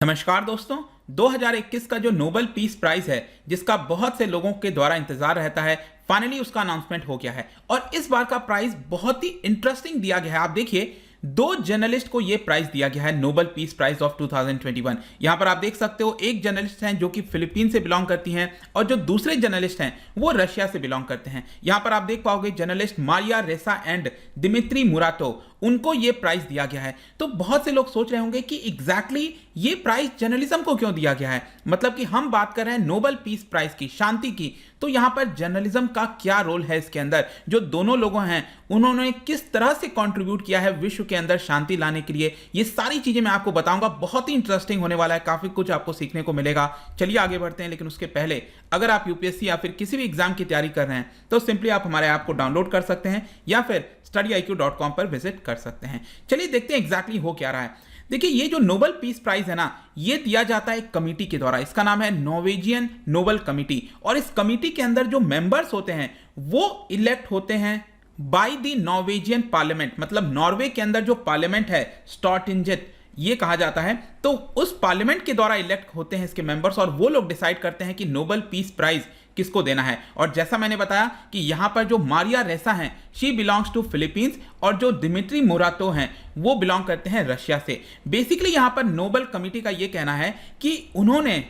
नमस्कार दोस्तों। 2021 का जो नोबेल पीस प्राइज है, जिसका बहुत से लोगों के द्वारा इंतजार रहता है, फाइनली उसका अनाउंसमेंट हो गया है और इस बार का प्राइज बहुत ही इंटरेस्टिंग दिया गया है। आप देखिए, दो जर्नलिस्ट को यह प्राइज दिया गया है, नोबेल पीस प्राइज ऑफ 2021। यहां पर आप देख सकते हो, एक जर्नलिस्ट हैं जो कि फिलीपीन से बिलोंग करती हैं और जो दूसरे जर्नलिस्ट हैं वो रशिया से बिलोंग करते हैं। यहां पर आप देख पाओगे जर्नलिस्ट मारिया रेसा एंड दिमित्री मुराटो, उनको ये प्राइज दिया गया है। तो बहुत से लोग सोच रहे होंगे कि एग्जैक्टली ये प्राइज जर्नलिज्म को क्यों दिया गया है, मतलब कि हम बात कर रहे हैं नोबेल पीस प्राइज की, शांति की, तो यहां पर जर्नलिज्म का क्या रोल है इसके अंदर। जो दोनों लोगों हैं उन्होंने किस तरह से कंट्रीब्यूट किया है विश्व के अंदर शांति लाने के लिए, ये सारी चीजें मैं आपको बताऊंगा। बहुत ही इंटरेस्टिंग होने वाला है, काफी कुछ आपको सीखने को मिलेगा। चलिए आगे बढ़ते हैं, लेकिन उसके पहले अगर आप यूपीएससी या फिर किसी भी एग्जाम की तैयारी कर रहे हैं तो सिंपली आप हमारे ऐप को डाउनलोड कर सकते हैं या फिर studyIQ.com पर विजिट कर सकते हैं। चलिए देखते हैं एग्जैक्टली हो क्या रहा है। देखिए, ये जो नोबेल पीस प्राइज है ना, ये दिया जाता है एक कमिटी के द्वारा। इसका नाम है नॉर्वेजियन नोबेल कमिटी और इस कमिटी के अंदर जो मेंबर्स होते हैं वो इलेक्ट होते हैं बाय द नॉर्वेजियन पार्लियामेंट। मतलब नॉर्वे के अंदर जो पार्लियामेंट है, स्टॉर्टिंजेट ये कहा जाता है, तो उस पार्लियामेंट के द्वारा इलेक्ट होते हैं इसके मेंबर्स और वो लोग डिसाइड करते हैं कि नोबेल पीस प्राइज किसको देना है। और जैसा मैंने बताया कि यहां पर जो मारिया रेसा हैं, शी बिलोंग्स टू फिलीपींस, और जो दिमित्री मुराटो हैं वो बिलोंग करते हैं रशिया से। बेसिकली यहां पर नोबेल कमिटी का यह कहना है कि उन्होंने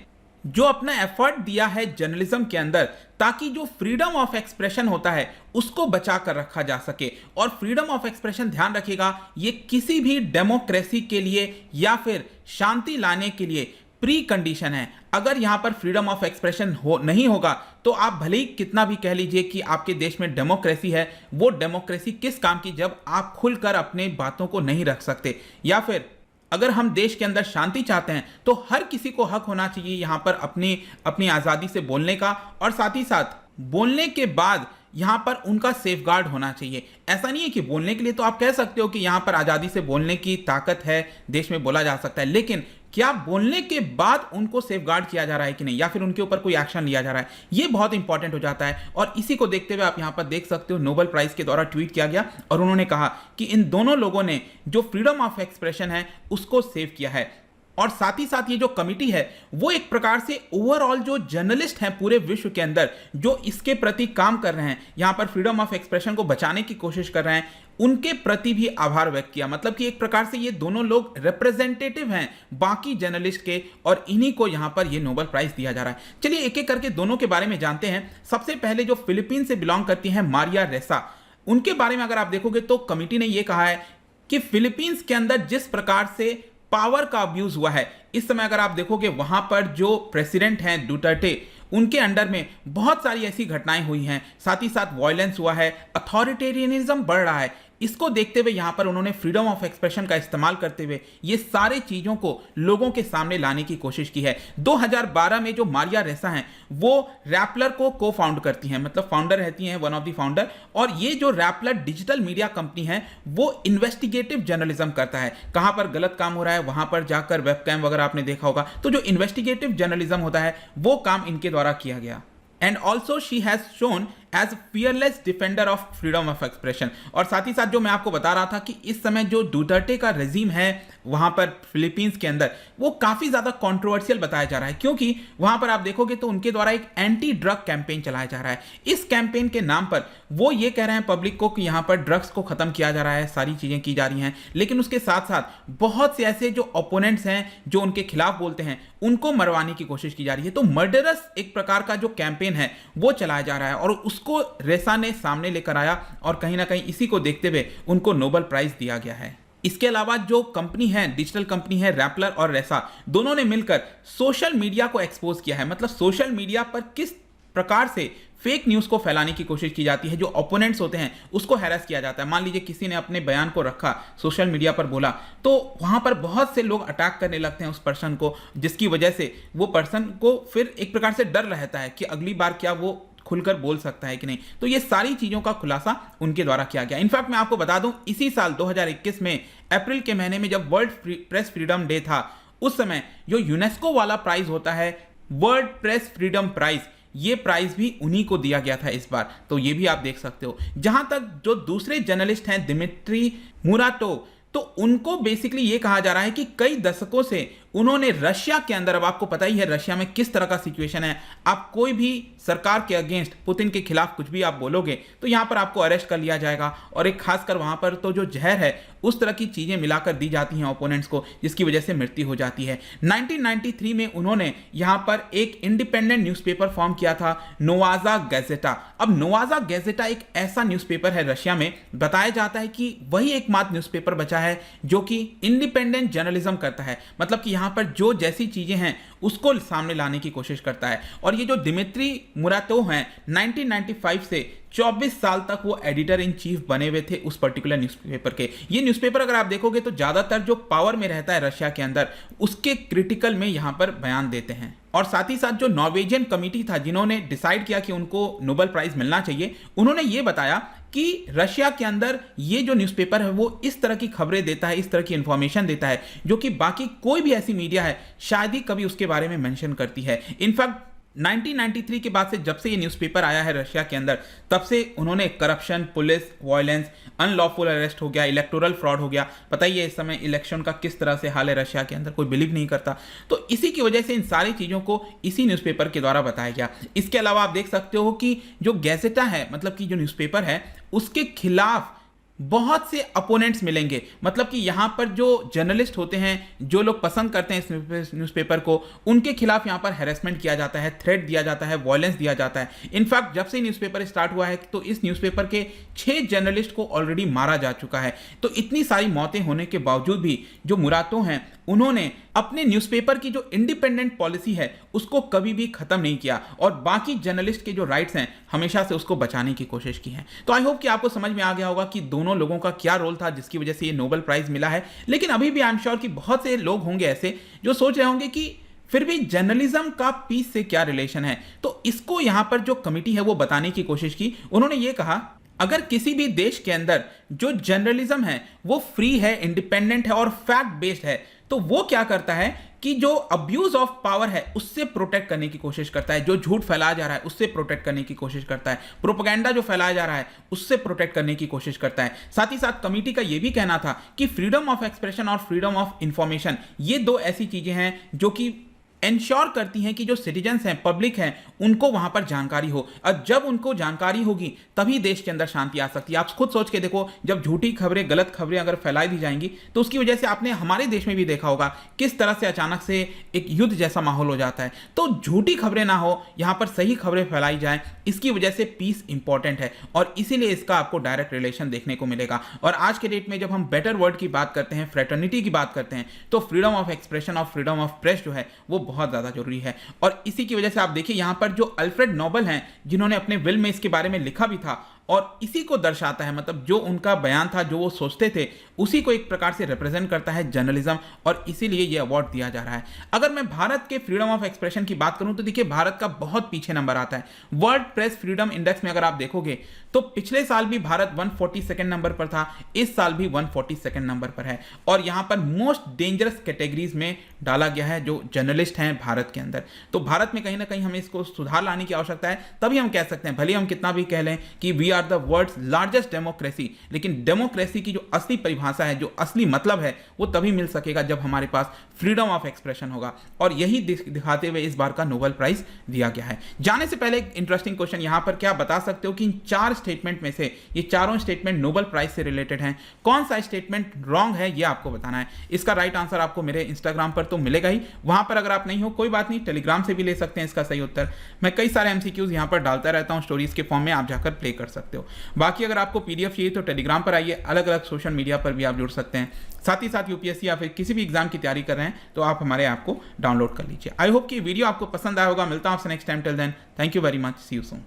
जो अपना एफर्ट दिया है जर्नलिज्म के अंदर, ताकि जो फ्रीडम ऑफ एक्सप्रेशन होता है उसको बचा कर रखा जा सके। और फ्रीडम ऑफ एक्सप्रेशन, ध्यान रखिएगा, ये किसी भी डेमोक्रेसी के लिए या फिर शांति लाने के लिए प्री कंडीशन है। अगर यहां पर फ्रीडम ऑफ एक्सप्रेशन नहीं होगा तो आप भले ही कितना भी कह लीजिए कि आपके देश में डेमोक्रेसी है, वो डेमोक्रेसी किस काम की जब आप खुलकर अपने बातों को नहीं रख सकते। या फिर अगर हम देश के अंदर शांति चाहते हैं तो हर किसी को हक होना चाहिए यहां पर अपनी आज़ादी से बोलने का, और साथ ही साथ बोलने के बाद यहां पर उनका सेफगार्ड होना चाहिए। ऐसा नहीं है कि बोलने के लिए तो आप कह सकते हो कि यहां पर आज़ादी से बोलने की ताकत है, देश में बोला जा सकता है, लेकिन क्या बोलने के बाद उनको सेफगार्ड किया जा रहा है कि नहीं, या फिर उनके ऊपर कोई एक्शन लिया जा रहा है, ये बहुत इंपॉर्टेंट हो जाता है। और इसी को देखते हुए आप यहां पर देख सकते हो, नोबेल प्राइज के द्वारा ट्वीट किया गया और उन्होंने कहा कि इन दोनों लोगों ने जो फ्रीडम ऑफ एक्सप्रेशन है उसको सेव किया है। और साथ ही साथ ये जो कमिटी है वो एक प्रकार से ओवरऑल जो जर्नलिस्ट हैं पूरे विश्व के अंदर जो इसके प्रति काम कर रहे हैं, यहां पर फ्रीडम ऑफ एक्सप्रेशन को बचाने की कोशिश कर रहे हैं, उनके प्रति भी आभार व्यक्त किया। मतलब कि एक प्रकार से ये दोनों लोग रिप्रेजेंटेटिव हैं बाकी जर्नलिस्ट के और इन्हीं को यहां पर ये नोबेल प्राइज दिया जा रहा है। चलिए एक एक करके दोनों के बारे में जानते हैं। सबसे पहले जो फिलीपीन से बिलोंग करती हैं मारिया रेसा, उनके बारे में अगर आप देखोगे तो कमिटी ने यह कहा है कि फिलीपींस के अंदर जिस प्रकार से पावर का अब्यूज हुआ है इस समय, अगर आप देखोगे वहां पर जो प्रेसिडेंट हैं डुटर्टे, उनके अंडर में बहुत सारी ऐसी घटनाएं हुई हैं, साथ ही साथ वायलेंस हुआ है, अथॉरिटेरियनिज्म बढ़ रहा है। इसको देखते हुए यहां पर उन्होंने फ्रीडम ऑफ एक्सप्रेशन का इस्तेमाल करते हुए ये सारे चीजों को लोगों के सामने लाने की कोशिश की है। 2012 में जो मारिया रेसा हैं वो रैपलर को को फाउंड करती हैं, मतलब फाउंडर रहती हैं, वन ऑफ द फाउंडर। और ये जो रैपलर डिजिटल मीडिया कंपनी है वो इन्वेस्टिगेटिव जर्नलिज्म करता है। कहां पर गलत काम हो रहा है वहां पर जाकर वेबकैम वगैरह आपने देखा होगा, तो जो इन्वेस्टिगेटिव जर्नलिज्म होता है वो काम इनके द्वारा किया गया। And also she has shown as fearless defender of freedom of expression. और साथ ही साथ जो मैं आपको बता रहा था कि इस समय जो डुटर्टे का रेजिम है वहां पर फिलीपींस के अंदर, वो काफी ज्यादा कंट्रोवर्शियल बताया जा रहा है, क्योंकि वहां पर आप देखोगे तो उनके द्वारा एक एंटी ड्रग कैंपेन चलाया जा रहा है। इस कैंपेन के नाम पर वो ये कह रहे हैं पब्लिक को कि यहां पर ड्रग्स को खत्म किया जा रहा है, सारी चीजें की जा रही हैं, लेकिन उसके साथ साथ बहुत से ऐसे जो ओपोनेंट्स हैं जो उनके खिलाफ बोलते हैं उनको मरवाने की कोशिश की जा रही है। तो मर्डरस एक प्रकार का जो कैंपेन है वो चलाया जा रहा है और उसको रेसा ने सामने लेकर आया और कहीं ना कहीं इसी को देखते हुए उनको नोबेल प्राइज दिया गया है। इसके अलावा जो कंपनी है, डिजिटल कंपनी है रैपलर और रेसा, दोनों ने मिलकर सोशल मीडिया को एक्सपोज किया है। मतलब सोशल मीडिया पर किस प्रकार से फेक न्यूज को फैलाने की कोशिश की जाती है, जो ओपोनेंट्स होते हैं उसको हैरेस किया जाता है। मान लीजिए किसी ने अपने बयान को रखा, सोशल मीडिया पर बोला, तो वहां पर बहुत से लोग अटैक करने लगते हैं उस पर्सन को, जिसकी वजह से वो पर्सन को फिर एक प्रकार से डर रहता है कि अगली बार क्या वो खुलकर बोल सकता है कि नहीं। तो ये सारी चीजों का खुलासा उनके द्वारा किया गया। इनफैक्ट मैं आपको बता दूं, इसी साल 2021 में अप्रैल के महीने में जब वर्ल्ड प्रेस फ्रीडम डे था, उस समय जो यूनेस्को वाला प्राइज होता है, वर्ल्ड प्रेस फ्रीडम प्राइज, ये प्राइज भी उन्हीं को दिया गया था इस बार। तो ये भी आप देख सकते हो। जहां तक जो दूसरे जर्नलिस्ट हैं दिमित्री मुराटो, तो उनको बेसिकली ये कहा जा रहा है कि कई दशकों से उन्होंने रशिया के अंदर, अब आपको पता ही है रशिया में किस तरह का सिचुएशन है, आप कोई भी सरकार के अगेंस्ट, पुतिन के खिलाफ कुछ भी आप बोलोगे तो यहां पर आपको अरेस्ट कर लिया जाएगा, और एक खासकर वहां पर तो जो जहर है उस तरह की चीजें मिलाकर दी जाती हैं ओपोनेंट्स को, जिसकी वजह से मृत्यु हो जाती है। 1993 में उन्होंने यहां पर एक इंडिपेंडेंट न्यूज़पेपर फॉर्म किया था, नोवाजा गैजेटा। अब नोवाजा गैजेटा एक ऐसा न्यूज़पेपर है रशिया में, बताया जाता है कि वही एकमात्र न्यूज़पेपर बचा है जो कि इंडिपेंडेंट जर्नलिज्म करता है, मतलब कि यहां पर जो जैसी चीजें हैं उसको सामने लाने की कोशिश करता है। और ये जो दिमित्री मुरातोव हैं, 1995 से 24 साल तक वो एडिटर इन चीफ बने हुए थे उस पर्टिकुलर न्यूज़पेपर के। ये न्यूज़पेपर अगर आप देखोगे तो ज्यादातर जो पावर में रहता है रशिया के अंदर, उसके क्रिटिकल में यहां पर बयान देते हैं। और साथ ही साथ जो नॉर्वेजियन कमिटी था जिन्होंने डिसाइड किया कि उनको नोबेल प्राइज मिलना चाहिए, उन्होंने ये बताया कि रशिया के अंदर ये जो न्यूज़पेपर है वो इस तरह की खबरें देता है, इस तरह की इंफॉर्मेशन देता है जो कि बाकी कोई भी ऐसी मीडिया है शायद ही कभी उसके बारे में मेंशन करती है। इनफैक्ट 1993 के बाद से, जब से ये न्यूज़पेपर आया है रशिया के अंदर, तब से उन्होंने corruption, police violence, unlawful arrest हो गया, इलेक्टोरल फ्रॉड हो गया, पता ही है इस समय इलेक्शन का किस तरह से हाल है रशिया के अंदर, कोई बिलीव नहीं करता। तो इसी की वजह से इन सारी चीज़ों को इसी न्यूज़पेपर के द्वारा बताया गया। इसके अलावा आप देख सकते हो कि जो गैजेटा है, मतलब कि जो न्यूज़पेपर है, उसके खिलाफ बहुत से अपोनेंट्स मिलेंगे, मतलब कि यहां पर जो जर्नलिस्ट होते हैं, जो लोग पसंद करते हैं इस न्यूज़पेपर को, उनके खिलाफ यहां पर हैरेसमेंट किया जाता है, थ्रेट दिया जाता है, वायलेंस दिया जाता है। इनफैक्ट जब से न्यूज़पेपर स्टार्ट हुआ है तो इस न्यूज़पेपर के 6 जर्नलिस्ट को ऑलरेडी मारा जा चुका है। तो इतनी सारी मौतें होने के बावजूद भी जो मुरातोव हैं, उन्होंने अपने न्यूज़पेपर की जो इंडिपेंडेंट पॉलिसी है उसको कभी भी खत्म नहीं किया, और बाकी जर्नलिस्ट के जो राइट्स हैं हमेशा से उसको बचाने की कोशिश की है। तो आई होप कि आपको समझ में आ गया होगा कि दोनों लोगों का क्या रोल था जिसकी वजह से ये नोबेल प्राइज मिला है। लेकिन अभी भी आई एम श्योर कि बहुत से लोग होंगे ऐसे जो सोच रहे होंगे कि फिर भी जर्नलिज्म का पीस से क्या रिलेशन है। तो इसको यहां पर जो कमिटी है वो बताने की कोशिश की। उन्होंने ये कहा, अगर किसी भी देश के अंदर जो जर्नलिज्म है वो फ्री है, इंडिपेंडेंट है और फैक्ट बेस्ड है, तो वो क्या करता है कि जो अब्यूज ऑफ पावर है उससे प्रोटेक्ट करने की कोशिश करता है, जो झूठ फैलाया जा रहा है उससे प्रोटेक्ट करने की कोशिश करता है, प्रोपेगेंडा जो फैलाया जा रहा है उससे प्रोटेक्ट करने की कोशिश करता है। साथ ही साथ कमिटी का यह भी कहना था कि फ्रीडम ऑफ एक्सप्रेशन और फ्रीडम ऑफ इंफॉर्मेशन, ये दो ऐसी चीजें हैं जो कि इंश्योर करती हैं कि जो सिटीजन्स हैं, पब्लिक हैं, उनको वहां पर जानकारी हो, और जब उनको जानकारी होगी तभी देश के अंदर शांति आ सकती है। आप खुद सोच के देखो, जब झूठी खबरें, गलत खबरें अगर फैलाई दी जाएंगी तो उसकी वजह से आपने हमारे देश में भी देखा होगा किस तरह से अचानक से एक युद्ध जैसा माहौल हो जाता है। तो झूठी खबरें ना हो, यहां पर सही खबरें फैलाई जाए, इसकी वजह से पीस इंपॉर्टेंट है, और इसीलिए इसका आपको डायरेक्ट रिलेशन देखने को मिलेगा। और आज के डेट में जब हम बेटर वर्ल्ड की बात करते हैं, फ्रेटर्निटी की बात करते हैं, तो फ्रीडम ऑफ एक्सप्रेशन और फ्रीडम ऑफ प्रेस जो है वो बहुत ज्यादा जरूरी है। और इसी की वजह से आप देखिए यहां पर जो अल्फ्रेड नोबेल हैं, जिन्होंने अपने विल में इसके बारे में लिखा भी था, और इसी को दर्शाता है, मतलब जो उनका बयान था, जो वो सोचते थे, उसी को एक प्रकार से रिप्रेजेंट करता है जर्नलिज्म, और इसीलिए ये अवार्ड दिया जा रहा है। अगर मैं भारत के फ्रीडम ऑफ एक्सप्रेशन की बात करूं तो देखिए भारत का बहुत पीछे नंबर आता है। वर्ल्ड प्रेस फ्रीडम इंडेक्स में अगर आप देखोगे तो पिछले साल भी भारत 142 नंबर पर था, इस साल भी 142 नंबर पर है, और यहां पर मोस्ट डेंजरस कैटेगरीज में डाला गया है जो जर्नलिस्ट हैं भारत के अंदर। तो भारत में कहीं ना कहीं हमें इसको सुधार लाने की आवश्यकता है, तभी हम कह सकते हैं, भले हम कितना भी कह लें कि we are the world's largest democracy, लेकिन डेमोक्रेसी की जो असली परिभाषा है, जो असली मतलब है, वो तभी मिल सकेगा जब हमारे पास फ्रीडम ऑफ एक्सप्रेशन होगा। और यही दिखाते हुए इस बार का नोबेल प्राइज दिया गया है। जाने से पहले एक इंटरेस्टिंग क्वेश्चन, यहां पर क्या बता सकते हो कि इन 4 स्टेटमेंट में से ये चारों स्टेटमेंट नोबेल प्राइज से रिलेटेड हैं, कौन सा स्टेटमेंट रॉन्ग है ये आपको बताना है। इसका राइट आंसर आपको मेरे इंस्टाग्राम पर तो मिलेगा ही, वहां पर अगर आप नहीं हो कोई बात नहीं, टेलीग्राम से भी ले सकते हैं इसका सही उत्तर। मैं कई सारे एमसीक्यूज यहां पर डालता रहता हूं स्टोरीज के फॉर्म में, आप जाकर प्ले कर सकते हो। बाकी अगर आपको पीडीएफ चाहिए तो टेलीग्राम पर आइए, अलग अलग सोशल मीडिया पर भी आप जुड़ सकते हैं। साथ ही साथ यूपीएससी या फिर किसी भी एग्जाम की तैयारी कर रहे हैं तो आप हमारे ऐप को डाउनलोड कर लीजिए। आई होप कि वीडियो आपको पसंद आया होगा। मिलता हूं आपसे next time, till then thank you very much, see you soon.